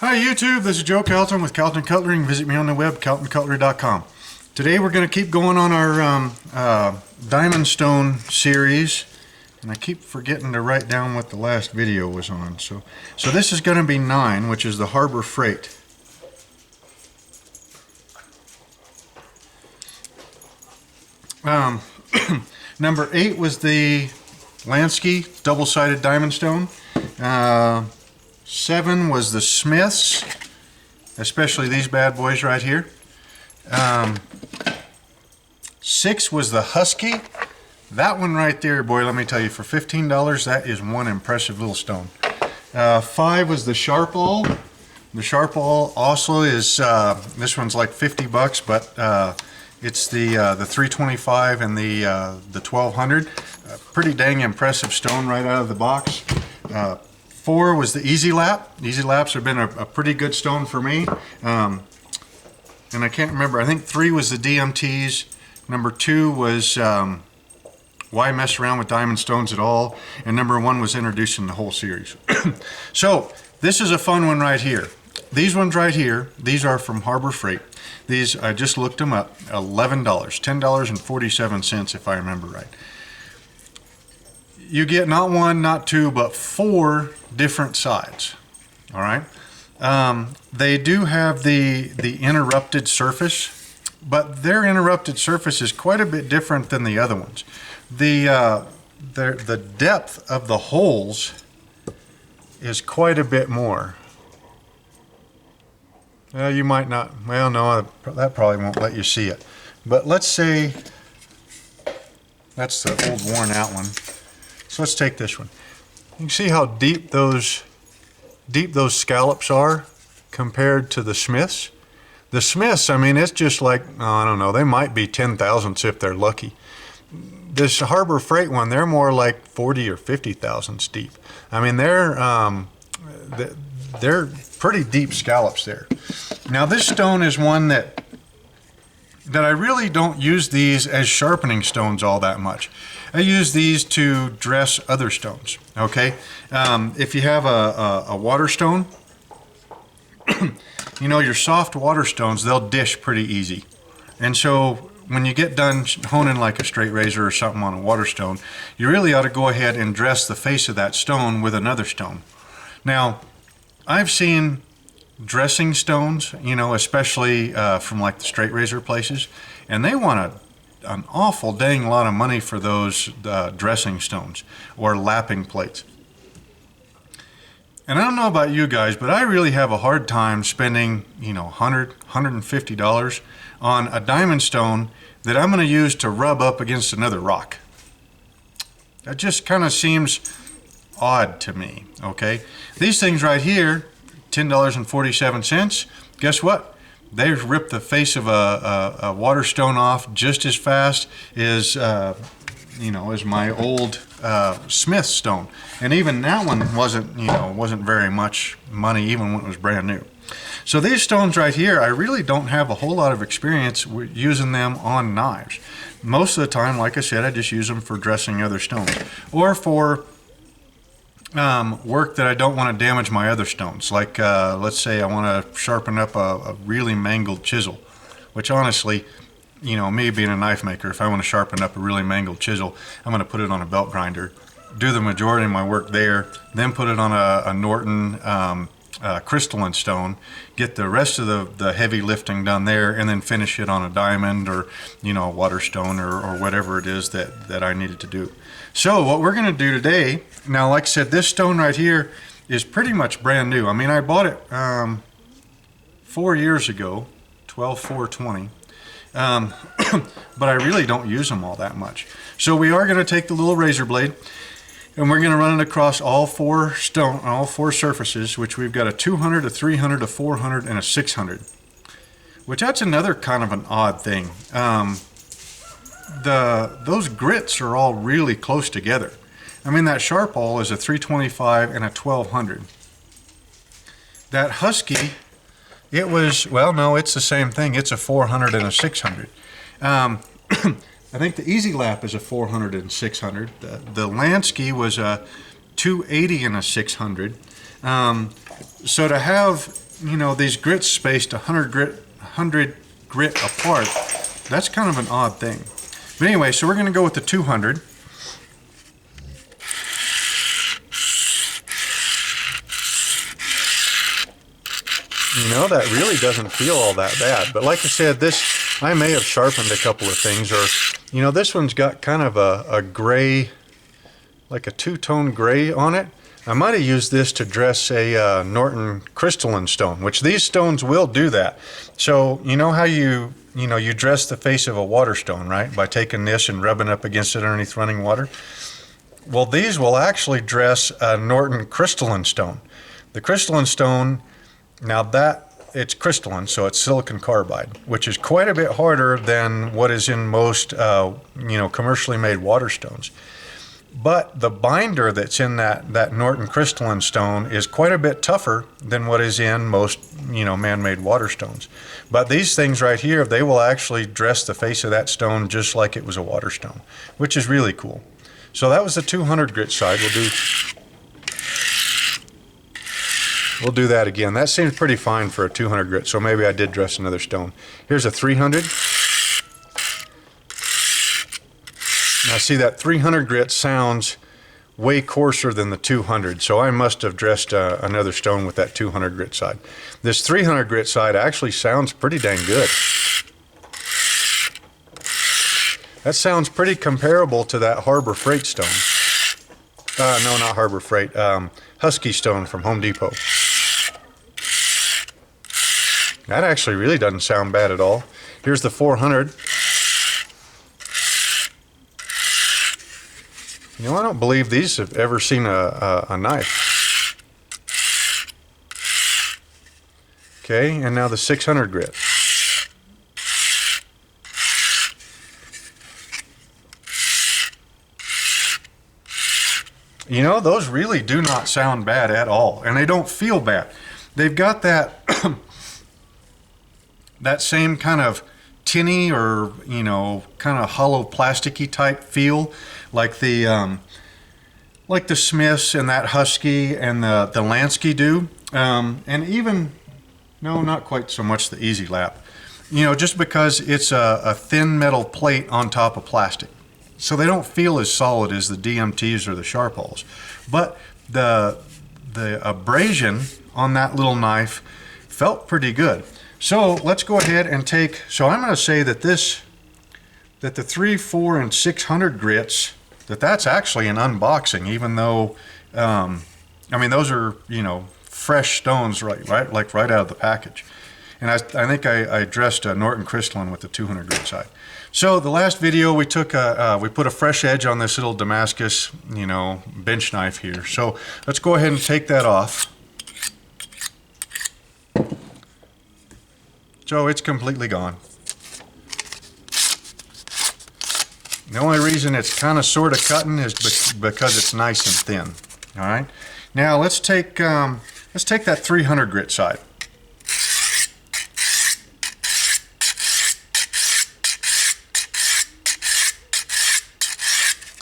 Hi YouTube, this is Joe Calton with Calton Cutlery. Visit me on the web, caltoncutlery.com. Today we're going to keep going on our diamond stone series, and I keep forgetting to write down what the last video was on. So this is going to be 9, which is the Harbor Freight. Number 8 was the Lansky double-sided diamond stone. 7 was the Smiths, especially these bad boys right here. 6 was the Husky. That one right there, boy, let me tell you, for $15, that is one impressive little stone. 5 was the Sharpening. The Sharpening also is, this one's like 50 bucks, but it's the 325 and the 1200. Pretty dang impressive stone right out of the box. 4 was the Easy Lap. Easy Laps have been a pretty good stone for me. And I can't remember, I think 3 was the DMTs. Number 2 was Why Mess Around with Diamond Stones at All. And number 1 was introducing the whole series. So this is a fun one right here. These ones right here, these are from Harbor Freight. These, I just looked them up, $11, $10.47 if I remember right. You get not 1, not 2, but 4 different sides. All right. They do have the interrupted surface, but their interrupted surface is quite a bit different than the other ones. The depth of the holes is quite a bit more. You might not. Well, no, that probably won't let you see it. But let's say that's the old worn out one. So let's take this one. You can see how deep those scallops are compared to the Smiths. The Smiths, I mean, it's just like, oh, I don't know, they might be 10 thousandths if they're lucky. This Harbor Freight one, they're more like 40 or 50 thousandths deep. I mean, they're pretty deep scallops there. Now this stone is one that I really don't use these as sharpening stones all that much. I use these to dress other stones, okay? If you have a water stone, you know, your soft water stones, they'll dish pretty easy. And so when you get done honing like a straight razor or something on a water stone, you really ought to go ahead and dress the face of that stone with another stone. Now, I've seen dressing stones, you know, especially from like the straight razor places, and they want an awful dang lot of money for those dressing stones or lapping plates. And I don't know about you guys, but I really have a hard time spending, you know, $100, $150 on a diamond stone that I'm going to use to rub up against another rock. That just kind of seems odd to me, okay? These things right here, $10.47, guess what? They've ripped the face of a water stone off just as fast as, you know, as my old Smith stone. And even that one wasn't very much money even when it was brand new. So these stones right here, I really don't have a whole lot of experience with using them on knives. Most of the time, like I said, I just use them for dressing other stones or for work that I don't want to damage my other stones. Like let's say I want to sharpen up a really mangled chisel, which honestly, you know, me being a knife maker, if I want to sharpen up a really mangled chisel, I'm going to put it on a belt grinder, do the majority of my work there, then put it on a Norton crystalline stone, get the rest of the heavy lifting done there, and then finish it on a diamond or, you know, a water stone or whatever it is that I needed to do. So what we're going to do today, now like I said, this stone right here is pretty much brand new. I mean, I bought it 4 years ago, 12/4/20, but I really don't use them all that much. So we are going to take the little razor blade and we're going to run it across all four surfaces, which we've got a 200, a 300, a 400, and a 600, which that's another kind of an odd thing. Those grits are all really close together. I mean, that Sharpening is a 325 and a 1200. That Husky, it was, well, no, it's the same thing. It's a 400 and a 600. I think the Easy Lap is a 400 and 600. The Lansky was a 280 and a 600. So to have you know, these grits spaced 100 grit apart, that's kind of an odd thing. But anyway, so we're going to go with the 200. You know, that really doesn't feel all that bad. But like I said, this, I may have sharpened a couple of things, or, you know, this one's got kind of a gray, like a two-tone gray on it. I might have used this to dress a Norton crystalline stone, which these stones will do that. So, you know how you dress the face of a water stone, right? By taking this and rubbing up against it underneath running water. Well, these will actually dress a Norton crystalline stone. The crystalline stone, now that it's crystalline, so it's silicon carbide, which is quite a bit harder than what is in most, commercially made water stones. But the binder that's in that Norton crystalline stone is quite a bit tougher than what is in most, man-made water stones. But these things right here, they will actually dress the face of that stone just like it was a water stone, which is really cool. So that was the 200 grit side. We'll do that again. That seems pretty fine for a 200 grit, so maybe I did dress another stone. Here's a 300. Now see, that 300 grit sounds way coarser than the 200, so I must have dressed another stone with that 200 grit side. This 300 grit side actually sounds pretty dang good. That sounds pretty comparable to that Harbor Freight stone. No, not Harbor Freight. Husky stone from Home Depot. That actually really doesn't sound bad at all. Here's the 400. You know, I don't believe these have ever seen a knife. Okay, and now the 600 grit. You know, those really do not sound bad at all, and they don't feel bad. They've got that that same kind of tinny or, kind of hollow plasticky type feel, like the Smiths and that Husky and the Lansky do, and even, no, not quite so much the Easy Lap, just because it's a thin metal plate on top of plastic. So they don't feel as solid as the DMTs or the Sharpalls. But the abrasion on that little knife felt pretty good. So let's go ahead and so I'm going to say that the 3, 4, and 600 grits, that's actually an unboxing, even though, those are, fresh stones, right out of the package. And I think I dressed a Norton crystalline with the 200 grit side. So the last video we took, we put a fresh edge on this little Damascus, bench knife here. So let's go ahead and take that off. So it's completely gone. The only reason it's kind of sort of cutting is because it's nice and thin. All right. Now let's take that 300 grit side.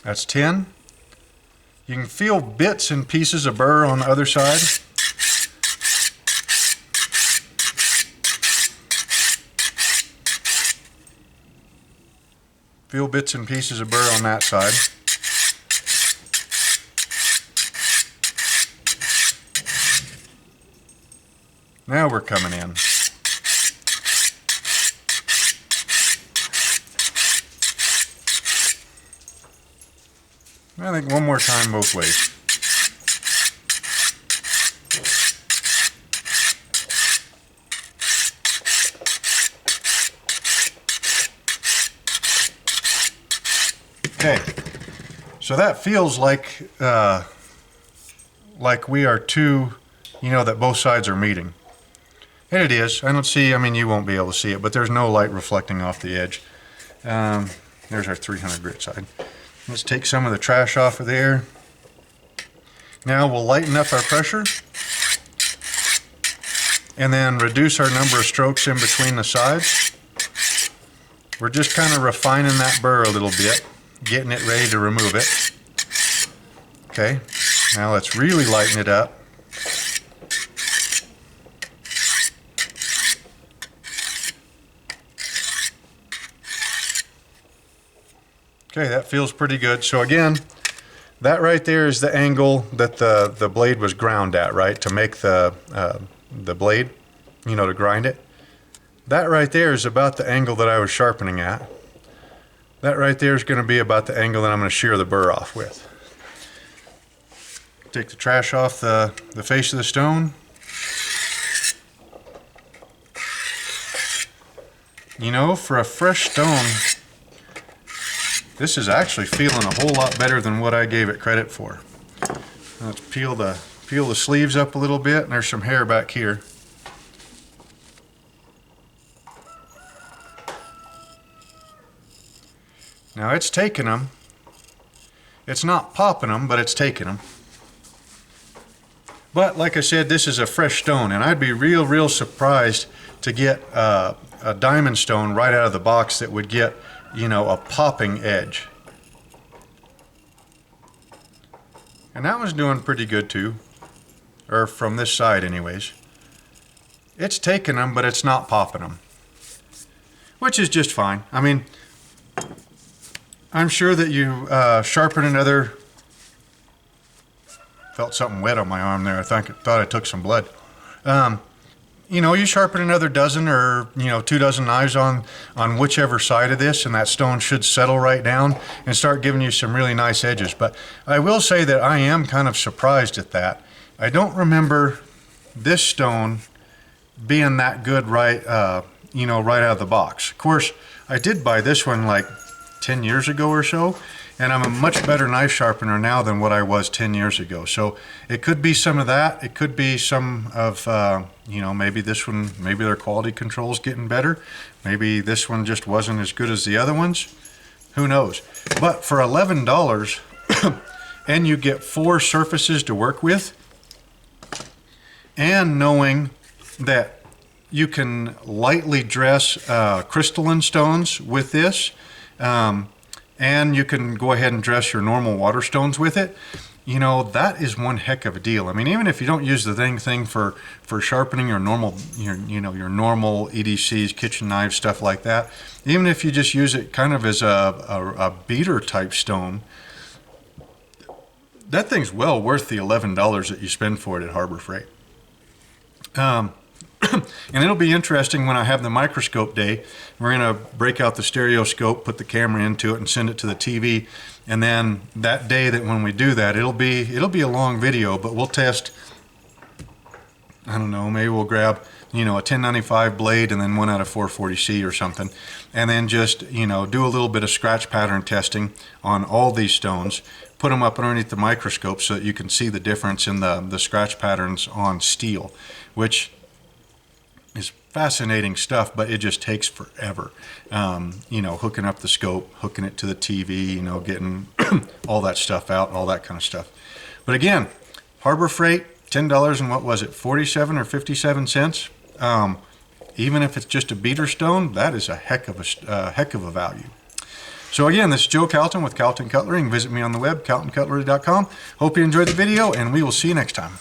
That's 10. You can feel bits and pieces of burr on the other side. Feel bits and pieces of burr on that side. Now we're coming in. I think one more time both ways. Okay, so that feels like we are two, that both sides are meeting. And it is. I don't see, you won't be able to see it, but there's no light reflecting off the edge. There's our 300 grit side. Let's take some of the trash off of there. Now we'll lighten up our pressure and then reduce our number of strokes in between the sides. We're just kind of refining that burr a little bit, getting it ready to remove it. Okay, now let's really lighten it up. Okay, that feels pretty good. So again, that right there is the angle that the blade was ground at, right? To make the blade, you know, to grind it. That right there is about the angle that I was sharpening at. That right there is going to be about the angle that I'm going to shear the burr off with. Take the trash off the face of the stone. You know, for a fresh stone, this is actually feeling a whole lot better than what I gave it credit for. Let's peel the sleeves up a little bit, and there's some hair back here. Now it's taking them. It's not popping them, but it's taking them. But like I said, this is a fresh stone, and I'd be real surprised to get a diamond stone right out of the box that would get, you know, a popping edge. And that one's doing pretty good too, or from this side anyways. It's taking them, but it's not popping them, which is just fine. I mean, I'm sure that you sharpen another. Felt something wet on my arm there. I thought I took some blood. You know, you sharpen another dozen or, you know, 2 dozen knives on whichever side of this, and that stone should settle right down and start giving you some really nice edges. But I will say that I am kind of surprised at that. I don't remember this stone being that good right, you know, right out of the box. Of course, I did buy this one like 10 years ago or so, and I'm a much better knife sharpener now than what I was 10 years ago. So it could be some of that. It could be some of, you know, maybe this one, maybe their quality control's getting better. Maybe this one just wasn't as good as the other ones. Who knows? But for $11, and you get 4 surfaces to work with, and knowing that you can lightly dress crystalline stones with this, and you can go ahead and dress your normal water stones with it. You know, that is one heck of a deal. I mean, even if you don't use the thing for sharpening your normal, your normal EDCs, kitchen knives, stuff like that, even if you just use it kind of as a beater type stone, that thing's well worth the $11 that you spend for it at Harbor Freight. And it'll be interesting when I have the microscope day. We're going to break out the stereoscope, put the camera into it, and send it to the TV. And then that day that when we do that, it'll be a long video, but we'll test, I don't know, maybe we'll grab, you know, a 1095 blade and then one out of 440C or something. And then just, you know, do a little bit of scratch pattern testing on all these stones, put them up underneath the microscope so that you can see the difference in the scratch patterns on steel, which is fascinating stuff, but it just takes forever. You know, hooking up the scope, hooking it to the TV, you know, getting all that stuff out, all that kind of stuff. But again, Harbor Freight, $10 and what was it, 47 or 57 cents? Even if it's just a beater stone, that is a heck of a value. So again, this is Joe Calton with Calton Cutlery. You can visit me on the web, caltoncutlery.com. Hope you enjoyed the video, and we will see you next time.